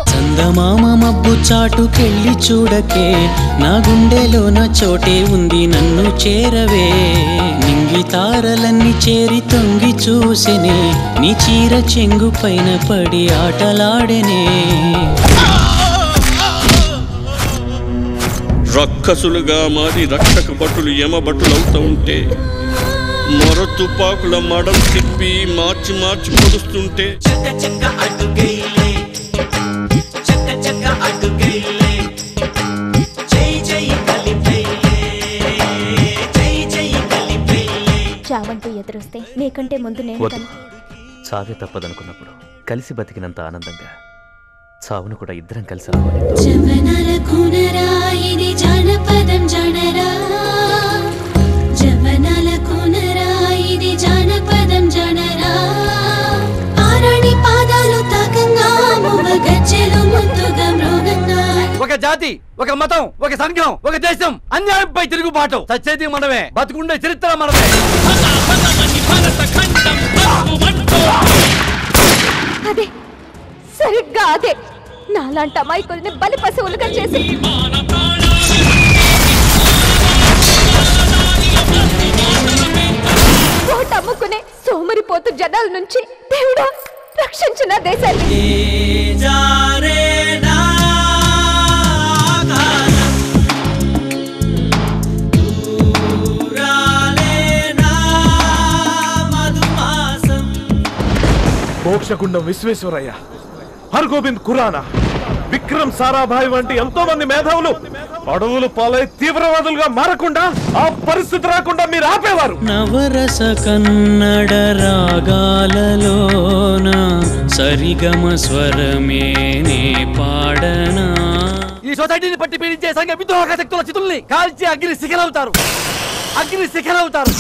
చందమామ మబ్బు చాటుకెళ్ళి చూడకే, నా గుండెలోన చోటే ఉంది నన్ను చేరవే. నింగి తారలన్నీ చేరి తొంగి చూసినే, నీ చీర చెంగు పైన పడి ఆటలాడెనే. రక్కసులుగా మారి రక్షక భటులు యమభటులవుతూ ఉంటే, మొర తుపాకుల మడం తిప్పి మార్చి మార్చి పొడుస్తుంటే, చావంటూ ఎదురొస్తే నీకంటే ముందు నేను చావే తప్పదనుకున్నప్పుడు కలిసి బతికినంత ఆనందంగా చావును కూడా ఇద్దరం కలిసి ఒక జాతి, ఒక మతం, ఒక సంఘం, ఒక దేశం అన్యాయంపై తిరుగుబాటు. సచ్చేది మనమే, బతుకుండే చరిత్ర మనమే. అదే సరిగ్గా అదే నాలాంటి అమాయకుల్ని బలి పశువులుగా చేసి ఓటమ్ముకునే సోమరిపోతు జనాల నుంచి దేవుడా రక్షించిన దేశాన్ని. మోక్షగుండం విశ్వేశ్వరయ్య, హర్గోబింద్ ఖురానా, విక్రమ్ సారాభాయ్ వంటి ఎంతో మంది మేధావులు అడవులు పాలై తీవ్రవాదులుగా మారకుండా ఆ పరిస్థితి రాకుండా మీరు ఆపేవారు. నవరస కన్నడ రాగాలలోన సరిగమ స్వరమేనే పాడనా. ఈ సొసైటీని పట్టి పీడించే సంఘ విద్రోహ శక్తుల చితుల్ని కాల్చి అగ్ని శిఖరవుతారు, అగ్ని శిఖరవుతారు.